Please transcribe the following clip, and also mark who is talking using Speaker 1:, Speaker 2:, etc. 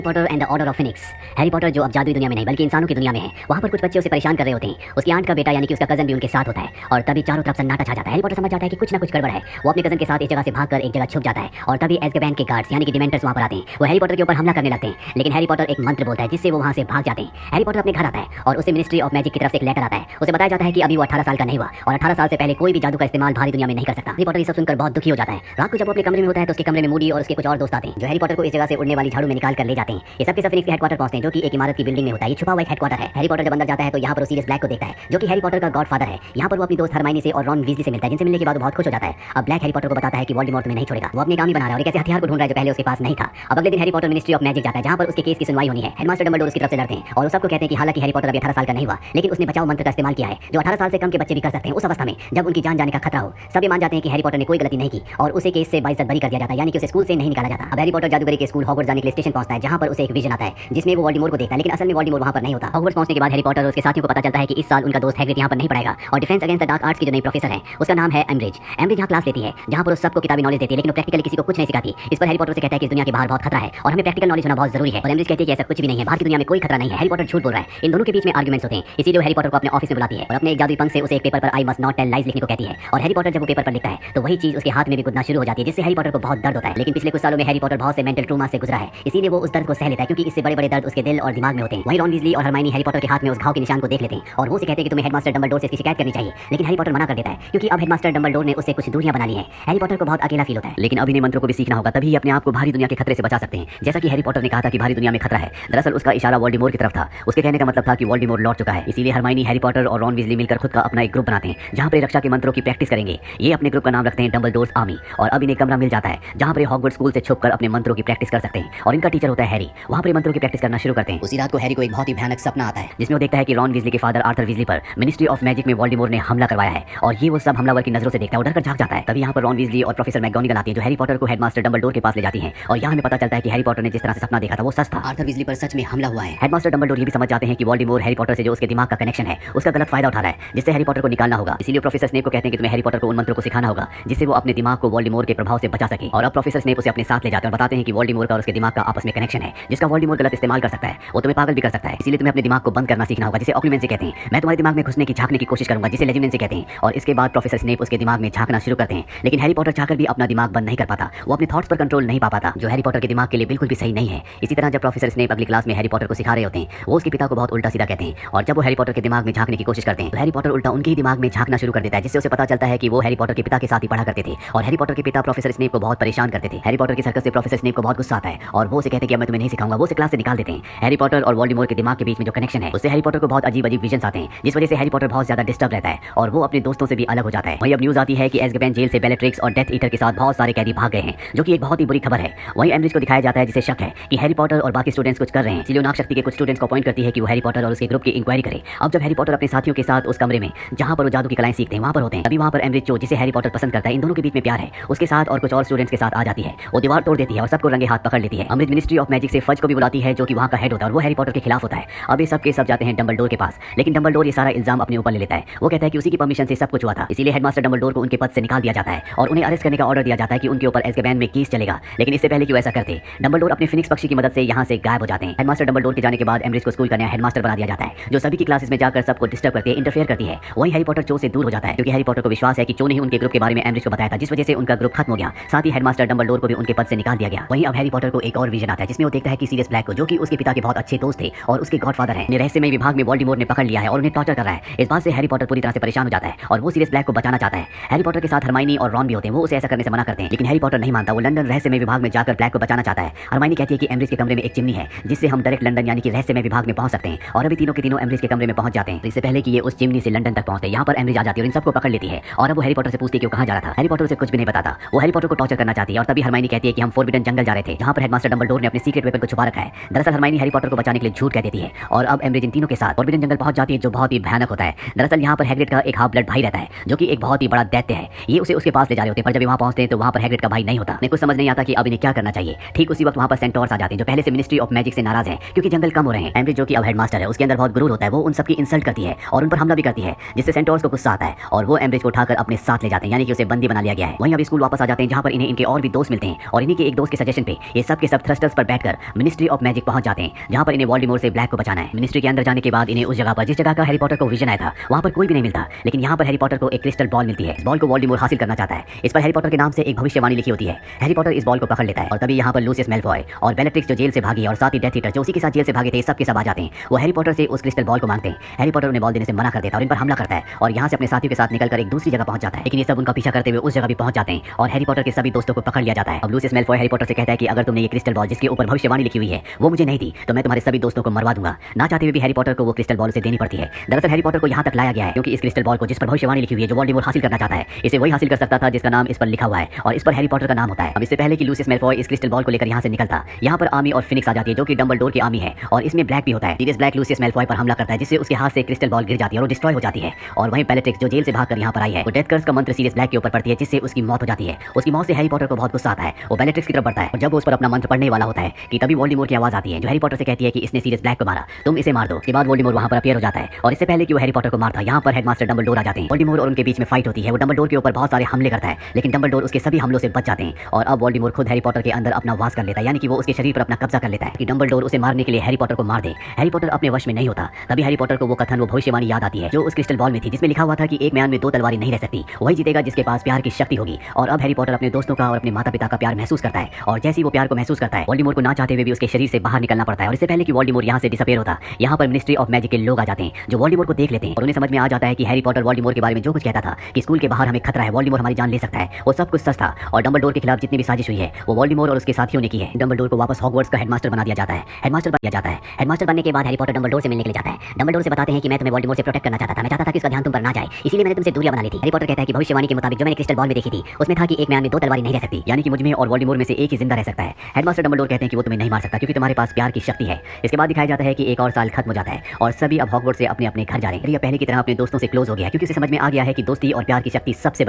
Speaker 1: Potter and the order of Phoenix. Harry Potter जो अब जादुई दुनिया में नहीं बल्कि इंसानों की दुनिया में है, वहाँ पर कुछ बच्चे उसे परेशान कर रहे होते हैं। उसकी आंट का बेटा यानी कि उसका कजन भी उनके साथ होता है और तभी चारों तरफ सन्नाटा छा जाता है। हैरी पॉटर समझ जाता है कि कुछ ना कुछ गड़बड़ है। वो अपने कजन के साथ एक जगह से भागकर एक जगह छुप जाता है और तभी एज़्काबान के गार्ड्स यानी कि डिमेंटर्स वहाँ पर आते हैं। वो हैरी पॉटर के ऊपर हमला करने लगते हैं, लेकिन हैरी पॉटर एक मंत्र बोलता है जिससे वो वहाँ से भाग जाते हैं। हैरी पॉटर अपने घर आता है और उसे मिनिस्ट्री ऑफ मैजिक की तरफ से एक लेटर आता है। उसे बताया जाता है कि अभी वो 18 साल का नहीं हुआ और 18 साल से पहले कोई भी जादू का इस्तेमाल भारी दुनिया में नहीं कर सकता। हैरी पॉटर ये सब सुनकर बहुत दुखी हो जाता है। रात को जब वो अपने कमरे में होता है तो उसके कमरे में मूडी और उसके कुछ और दोस्त आते हैं जो हैरी पॉटर को इस जगह से उड़ने वाली झाड़ू में निकाल कर ले जाते हैं। ये सब के सब फिनिक्स के हेडक्वार्टर पहुंचते हैं जो कि एक इमारत की बिल्डिंग में होता है। ये छुपा हुआ एक हेडक्वार्टर है। हैरी पॉटर जब अंदर जाता है तो यहाँ पर सीरियस ब्लैक को देखता है जो कि हैरी पॉटर का गॉडफादर है। यहाँ पर वो अपनी दोस्त हरमाइनी से और रॉन वीज़ली से मिलता है जिनसे मिलने के बाद वो बहुत खुश हो जाता है। अब ब्लैक हैरी पॉटर को बताता है कि वोल्डेमॉर्ट तुम्हें नहीं छोड़ेगा। वो अपने काम ही बना रहा है और एक ऐसे हथियार को ढूंढ रहा है जो पहले उसके पास नहीं था। अब अगले दिन Harry Potter ministry of magic जाता है जहाँ पर उसके केस की सुनवाई होनी है। हेडमास्टर डंबलडोर उसकी तरफ से लड़ते हैं और वो सबको कहते हैं कि हालांकि हैरी पॉटर अभी 18 साल का नहीं हुआ, लेकिन उसने बचाव मंत्र का इस्तेमाल किया है जो 18 साल से कम के बच्चे भी कर सकते हैं उस अवस्था में जब उनकी जान जाने का खतरा हो। सभी मान जाते हैं कि हैरी पॉटर ने कोई गलती नहीं की और उसे केस से बाइज्जत बरी कर दिया जाता है, यानी कि उसे स्कूल से नहीं निकाला जाता। अब हैरी पॉटर जादूगरी के स्कूल हॉगवर्ट्स जाने के लिए स्टेशन पहुंचता है जहाँ पर उसे एक विजन आता है जिसमें वो वोल्डेमॉर्ट को देखता है, लेकिन असल में वोल्डेमॉर्ट वहाँ पर नहीं होता। हॉगवर्ट्स पहुंचने के बाद हैरी पॉटर और उसके साथियों को पता चलता है कि इस साल उनका दोस्त हैग्रिड यहाँ पर नहीं पढ़ेगा और defence against the dark arts की जो नई प्रोफेसर है उसका नाम है एम्ब्रिज। एम्ब्रिज यहाँ क्लास लेती है जहाँ पर उस सबको किताबी नॉलेज देती है, लेकिन वो प्रैक्टिकली किसी को कुछ नहीं सिखाती। इस पर हैरी पॉटर से कहता है कि इस दुनिया के बाहर बहुत खतरा है और हमें प्रैक्टिकल नॉलेज होना बहुत जरूरी है। और एम्ब्रिज कहती है कि ऐसा कुछ भी नहीं है, बाहर की दुनिया में कोई खतरा नहीं है। हैरी पॉटर झूठ बोल रहा है। इन दोनों के बीच में आर्गुमेंट्स होते हैं, इसीलिए हैरी पॉटर को अपने ऑफिस में बुलाती है और अपने एक जादुई पंख से उसे एक पेपर पर I must not tell lies लिखने को कहती है। और हैरी पॉटर जब वो पेपर पर लिखता है तो वही चीज उसके हाथ में भी गुदना शुरू हो जाती है जिससे हैरी पॉटर को बहुत दर्द होता है। लेकिन पिछले कुछ सालों में हैरी पॉटर बहुत से मेंटल ट्रॉमा से गुजरा है, इसीलिए वो उस दर्द को सह लेता है क्योंकि इससे बड़े बड़े दर्द उसके दिल और दिमाग में होते हैं। वहीं रॉन वीज़ली और हरमाइनी हैरी पॉटर के हाथ में उस घाव के निशान को देख लेते हैं और वो उसे कहते हैं कि तुम्हें हेडमास्टर डंबलडोर से इसकी शिकायत करनी चाहिए, लेकिन हैरी पॉटर मना कर देता है क्योंकि अब हेडमास्टर डंबलडोर ने उससे कुछ दूरियां बना ली हैं। हैरी पॉटर को बहुत अकेला फील होता है, लेकिन अब इन्हें मंत्रों को भी सीखना होगा तभी अपने आप को भारी दुनिया के खतरे से बचा सकते हैं। जैसा कि हैरी पॉटर ने कहा था कि भारी दुनिया में खतरा है, दरअसल उसका इशारा वोल्डेमॉर्ट की तरफ था। उसके कहने का मतलब था कि वोल्डेमॉर्ट लौट चुका है। इसीलिए हरमाइनी, हैरी पॉटर और रॉन वीज़ली मिलकर खुद का अपना एक ग्रुप बनाते हैं जहां पर रक्षा के मंत्रों की प्रैक्टिस करेंगे। ये अपने ग्रुप का नाम रखते हैं डंबलडोर्स आर्मी। और अब इन्हें कमरा मिल जाता है जहां पर हॉगवर्ट्स स्कूल से छुपकर अपने मंत्रों की प्रैक्टिस कर सकते हैं और इनका टीचर होता है हैरी। वहां पर मंत्रों की प्रैक्टिस करना शुरू करते हैं। उसी रात को हैरी को एक बहुत ही भयानक सपना आता है जिसमें वो देखता है कि रॉन वीज़ली के फादर आर्थर वीज़ली पर मिनिस्ट्री ऑफ मैजिक में वोल्डेमॉर्ट ने हमला करवाया है और ये वो सब हमलावर की नजरों से देखता है और डर कर जाग जाता है। तभी यहाँ पर रॉन वीज़ली और प्रोफेसर मैकगोनागल आती है जो हैरी पॉटर को हेडमास्टर डंबलडोर के पास ले जाती है और यहाँ हमें पता चलता है कि हैरी पॉटर ने जिस तरह से सपना देखा था वो सच था। आर्थर वीज़ली पर सच में हमला हुआ है। हेडमास्टर डंबलडोर ये भी समझ जाते हैं कि वोल्डेमॉर्ट हैरी पॉटर से जो उसके दिमाग का कनेक्शन है उसका गलत फायदा उठा रहा है जिससे हैरी पॉटर को निकालना होगा। इसीलिए प्रोफेसर स्नेप को कहते हैं कि तुम्हें हैरी पॉटर को उन मंत्रों को सिखाना होगा जिससे वो अपने दिमाग को वोल्डेमॉर्ट के प्रभाव से बचा सके। और अब प्रोफेसर स्नेप उसे अपने साथ ले जाते हैं और बताते हैं कि वोल्डेमॉर्ट का और उसके दिमाग का आपस में कनेक्शन है जिसका वोल्डेमॉर्ट गलत इस्तेमाल कर सकता है। वो तुम्हें पागल भी कर सकता है, इसीलिए तुम्हें अपने दिमाग को बंद करना सीखना होगा जिसे ऑक्लूमेंसी कहते हैं। मैं तुम्हारे दिमाग में घुसने की झांकने की कोशिश करूंगा जिसे लेजिमेंसी कहते हैं। और इसके बाद प्रोफेसर स्नेप उसके दिमाग में झांकना शुरू करते हैं, लेकिन हैरी पॉटर चाहकर भी अपना दिमाग बंद नहीं कर पाता। वो अपने थॉट्स पर कंट्रोल नहीं पा पाता जो हैरी पॉटर के दिमाग के लिए बिल्कुल भी सही नहीं है। इसी तरह जब प्रोफेसर स्नेप अगली क्लास में हैरी पॉटर को सिखा रहे होते हैं वो उसके पिता को बहुत उल्टा सीधा कहते हैं और जब वो हैरी पॉटर के दिमाग में झांकने की कोशिश करते हैं तो हैरी पॉटर उल्टा उनके ही दिमाग में झांकना शुरू कर देता है जिससे उसे पता चलता है कि वो हैरी पॉटर के पिता के साथ ही पढ़ा करते थे और हैरी पॉटर के पिता प्रोफेसर स्नेप को बहुत परेशान करते थे। हैरी पॉटर की हरकत से प्रोफेसर स्नेप को बहुत गुस्सा आता है और वो उसे कहते हैं कि अब मैं तुम्हें नहीं सिखाऊंगा। वो उसे क्लास से निकाल देते हैं। हैरी पॉटर और वोल्डेमॉर्ट के दिमाग के बीच में जो कनेक्शन है उससे हैरी पॉटर को बहुत अजीब अजीब विजन्स आते हैं जिस वजह से हैरी पॉटर बहुत ज्यादा डिस्टर्ब रहता है और वो अपने दोस्तों से भी अलग हो जाता है। वहीं अब न्यूज आती है कि एज़्काबान जेल से बेलेट्रिक्स और डेथ ईटर के साथ बहुत सारे कैदी भाग गए हैं जो कि एक बहुत ही बुरी खबर है। वहीं एम्ब्रिज को दिखाया जाता है जिसे शक है कि हैरी पॉटर और बाकी स्टूडेंट्स कुछ कर रहे हैं, इसलिए नाग शक्ति के कुछ स्टूडेंट्स को अपॉइंट करती है कि वो हैरी पॉटर और उसके ग्रुप की इंक्वायरी करे। अब जब हैरी पॉटर अपने साथियों के साथ उस कमरे में जहां पर वो जादू की कलाएं सीखते हैं वहां पर होते हैं तभी वहां पर एम्ब्रिज जो जिसे हैरी पॉटर पसंद करता है इन दोनों के बीच में प्यार है उसके साथ और कुछ और स्टूडेंट्स के साथ आ जाती है। वो दीवार तोड़ देती है और सबको रंगे हाथ पकड़ लेती है। एम्ब्रिज मिनिस्ट्री ऑफ मैजिक से फज को भी बुलाती है जो कि वहां का हेड होता है और वो हैरी पॉटर के खिलाफ होता है। अब ये सब के सब जाते हैं डंबलडोर के पास, लेकिन डंबलडोर ये सारा इल्जाम अपने ऊपर ले लेता है। वो कहता है कि उसी की परमिशन से सब कुछ हुआ था, इसीलिए हेडमास्टर डंबलडोर को उनके पद से निकाल दिया जाता है और उन्हें अरेस्ट करने का ऑर्डर दिया जाता है कि उनके ऊपर एज़्काबान में केस चलेगा। लेकिन इससे पहले कि वो ऐसा करते डंबलडोर अपने फिनिक्स पक्षी की मदद से यहाँ से गायब हो जाते हैं। हेडमास्टर डंबलडोर के जाने के बाद एम्ब्रिज को स्कूल का नया हेडमास्टर बना दिया जाता है जो सभी की क्लासेस में जाकर सबको डिस्टर्ब करती है, इंटरफेयर करती है। वहीं हैरी पॉटर चो से दूर हो जाता है क्योंकि हैरी पॉटर को विश्वास है कि चो ने ही उनके ग्रुप के बारे में एम्ब्रिज को बताया था जिस वजह से उनका ग्रुप खत्म हो गया। साथ ही हेडमास्टर डंबलडोर को भी उनके पद से निकाल दिया गया। वहीं अब हैरी पॉटर को एक और विजन आता है जिसमें वो देखता है कि सीरियस ब्लैक को जो कि उसके पिता के बहुत अच्छे दोस्त थे और उसके गॉडफादर हैं, रहस्यमय विभाग में वोल्डेमॉर्ट ने पकड़ लिया है और उन्हें टॉर्चर कर रहा है। इस बात से हैरी पॉटर पूरी तरह से परेशान हो जाता है और वो सीरियस ब्लैक को बचाना चाहता है। हैरी पॉटर के साथ हरमाइनी और रॉन भी होते हैं, वो उसे ऐसा करने से मना करते हैं, लेकिन हैरी पॉटर नहीं मानता। वो लंदन रहस्यमय विभाग में जाकर ब्लैक को बचाना चाहता है। हरमाइनी कहती है कि एम्ब्रिज के कमरे में एक चिमनी है जिससे हम डायरेक्ट लंदन यानी कि रहस्यमय विभाग में पहुंच सकते हैं और अभी तीनों के तीनों एम्ब्रिज के कमरे में पहुंच जाते हैं। तो इससे पहले कि ये उस चिमनी से लंदन तक पहुंचते हैं यहाँ पर एम्ब्रिज आ जाती है और इन सबको पकड़ लेती है और अब वो हैरी पॉटर से पूछती है कि वो कहाँ जा रहा था। हैरी पॉटर उसे कुछ भी नहीं बताता। वो हैरी पॉटर को टॉर्चर करना चाहती है और तभी हरमाइनी कहती है कि हम फोरबिडन जंगल जा रहे थे जहाँ पर हेडमास्टर डंबलडोर ने अपने सीक्रेट वेपन को छुपा रखा है। दरअसल हरमाइनी हैरी पॉटर को बचाने के लिए झूठ कह देती है और अब एम्ब्रिज इन तीनों के साथ फोरबिडन जंगल पहुंच जाती है जो बहुत ही भयानक होता है। दरअसल यहाँ पर हैग्रिड का एक हाफ ब्लड भाई रहता है जो कि एक बहुत ही बड़ा दैत्य है। ये उसे उसके पास ले जा रहे होते हैं पर जब वहाँ पहुंचते हैं तो वहाँ पर हैग्रिड का भाई नहीं होता। कुछ समझ नहीं आता कि अब इन्हें क्या करना चाहिए। ठीक उसी वक्त वहाँ पर सेंटोर्स आ जाते हैं जो पहले से मिनिस्ट्री ऑफ मैजिक से नाराज है क्योंकि जंगल कम हो रहे हैं। एम्ब्रिज जो कि अब हेडमास्टर है उसके अंदर बहुत गुरूर होता है, वो उन सबकी इंसल्ट करती है और उन पर हमला भी करती है जिससे सेंटोर्स को गुस्सा आता है और वो एम्ब्रिज को उठाकर अपने साथ ले जाते हैं यानी कि उसे बंदी बना लिया गया है। वहीं अभी स्कूल वापस आ जाते हैं जहाँ पर इन्हें इनके और भी दोस्त मिलते हैं और इन्हीं के एक दोस्त के सजेशन पे ये सब के सब थ्रस्टर्स पर बैठकर अंदर मिनिस्ट्री ऑफ मैजिक पहुंच जाते हैं, जहां पर इन्हें वोल्डेमॉर्ट से ब्लैक को बचाना है। मिनिस्ट्री के अंदर जाने के बाद इन्हें उस जगह पर, जिस जगह का हैरी पॉटर को विजन आया था, वहां पर कोई भी नहीं मिलता। लेकिन यहाँ पर हैरी पॉटर को एक क्रिस्टल बॉल मिलती है। इस बॉल को वोल्डेमॉर्ट हासिल करना चाहता है। इस पर हैरी पॉटर के नाम से एक भविष्यवाणी लिखी होती है। हैरी पॉटर इस बॉल को पकड़ लेता है और तभी यहाँ पर लूसियस मैल्फॉय और बेलेट्रिक्स जो जेल से भागी और साथ ही डेथ ईटर जो उसी के साथ जेल से भागे थे, सबके सब आ जाते हैं। वो हैरी पॉटर से उस क्रिस्टल बॉल को मांगते हैं। हैरी पॉटर उन्हें बॉल देने से मना कर देता है और इन पर हमला करता है और यहाँ से अपने साथियों के साथ निकलकर एक दूसरी जगह पहुंच जाता है। लेकिन ये सब उनका पीछा करते हुए उस जगह भी पहुंच जाते हैं और हैरी पॉटर के सभी दोस्तों को पकड़ लिया जाता है। अब लूसियस मैल्फॉय हैरी पॉटर से कहता है कि अगर तुमने ये क्रिस्टल बॉल जिसके ऊपर भविष्यवाणी लिखी हुई है वो मुझे नहीं दी तो मैं तुम्हारे सभी दोस्तों को मरवा दूंगा। ना चाहते हुए भी हैरी पॉटर को वो क्रिस्टल बॉल से देनी पड़ती है। दरअसल हैरी पॉटर को यहाँ तक लाया गया है क्योंकि इस क्रिस्टल बॉल को जिस पर भविष्यवाणी लिखी हुई है, जो वोल्डेमॉर्ट हासिल करना चाहता है, इसे वही हासिल कर सकता था जिसका नाम इस पर लिखा हुआ है और इस पर हैरी पॉटर का नाम होता है। अब इससे पहले कि लूसियस मैल्फॉय इस क्रिस्टल बॉल को लेकर यहाँ से निकलता, यहाँ पर आर्मी और फिनिक्स आ जाती है जो कि डंबलडोर की आर्मी है और इसमें ब्लैक भी होता है। सीरियस ब्लैक लूसियस मैल्फॉय पर हमला करता है जिससे उसके हाथ से क्रिस्टल बॉल गिर जाती है और डिस्ट्रॉय हो जाती है। और वहीं बेलेट्रिक्स जो जेल से भागकर यहाँ पर आई है, वो डेथ कर्स का मंत्र सीरियस ब्लैक के ऊपर पड़ती है जिससे उसकी मौत हो जाती है। उसकी मौत से हैरी पॉटर को बहुत गुस्सा आता है। वो बेलेट्रिक्स की तरफ बढ़ता है और जब वो उस पर अपना मंत्र पढ़ने वाला होता है कि तभी वोल्डेमॉर्ट की आवाज आती है जो हैरी पॉटर से कहती है कि इसने सीरियस ब्लैक को मारा, तुम इसे मार दो। इसके बाद वोल्डेमॉर्ट वहां पर अपीयर हो जाता है और इससे पहले कि वो हैरी पॉटर को मारता, यहाँ पर हेडमास्टर डंबलडोर आ जाते हैं। वोल्डेमॉर्ट और उनके बीच में फाइट होती है। वो डंबलडोर के ऊपर बहुत सारे हमले करता है लेकिन डंबलडोर उसके सभी हमलों से बच जाते हैं और अब वोल्डेमॉर्ट खुद हैरी पॉटर के अंदर अपना वास कर लेता है, यानी कि वो उसके शरीर पर अपना कब्जा कर लेता है कि डंबलडोर उसे मारने के लिए हैरी पॉटर को मार दे। हैरी पॉटर अपने वश में नहीं होता। तभी हैरी पॉटर को वो कथन, वो भविष्यवाणी याद आती है जो उस क्रिस्टल बॉल में थी, जिसमें लिखा हुआ था कि एक म्यान में दो तलवारें नहीं रह सकती, वही जीतेगा जिसके पास प्यार की शक्ति होगी। और अब हैरी पॉटर अपने दोस्तों का और अपने माता पिता का प्यार महसूस करता है और जैसे ही वो प्यार को महसूस करता है, वोल्डेमॉर्ट को ना चाहते हुए भी उसके शरीर से बाहर निकलना पड़ता है। और इससे पहले कि वोल्डेमॉर्ट यहाँ से डिसअपीयर होता, यहाँ पर मिनिस्ट्री ऑफ मैजिक के लोग आ जाते हैं जो वोल्डेमॉर्ट को देख लेते हैं और उन्हें समझ में आ जाता है कि हैरी पॉटर वोल्डेमॉर्ट के बारे में जो कुछ कहता था कि स्कूल के बाहर हमें खतरा है, वोल्डेमॉर्ट हमारी जान ले सकता है, वो सब कुछ सच था। और डंबलडोर के खिलाफ जितनी भी साजिश हुई है वो वोल्डेमॉर्ट और उसके साथियों ने की है। डंबलडोर को वापस हॉगवर्ट्स का हेडमास्टर बना दिया जाता है। हेडमास्टर बनने के बाद हैरी पॉटर डंबलडोर से मिलने के लिए जाता है। डंबलडोर से बताते हैं कि मैं तुम्हें वोल्डेमॉर्ट से प्रोटेक्ट करना चाहता था, मैं चाहता था कि उसका ध्यान तुम पर ना जाए, इसीलिए मैंने तुमसे दूरियां बना ली थी। हैरी पॉटर कहता है कि भविष्यवाणी के मुताबिक जो मैंने क्रिस्टल बॉल में देखी थी उसमें था कि एक म्यान में दो तलवारें नहीं रह सकती, यानी कि मुझ में और वोल्डेमॉर्ट में से एक ही जिंदा रह सकता है। हेडमास्टर डंबलडोर कहते हैं कि वो तुम्हें नहीं मार सकता क्योंकि तुम्हारे पास प्यार की शक्ति है। इसके बाद दिखाया जाता है कि एक और साल खत्म हो जाता है और सभी अब हॉगवर्ट्स से अपने अपने घर जा रहे हैं। पहले की तरह अपने दोस्तों से क्लोज हो गया है क्योंकि उसे समझ में आ गया है कि दोस्ती और प्यार की शक्ति सबसे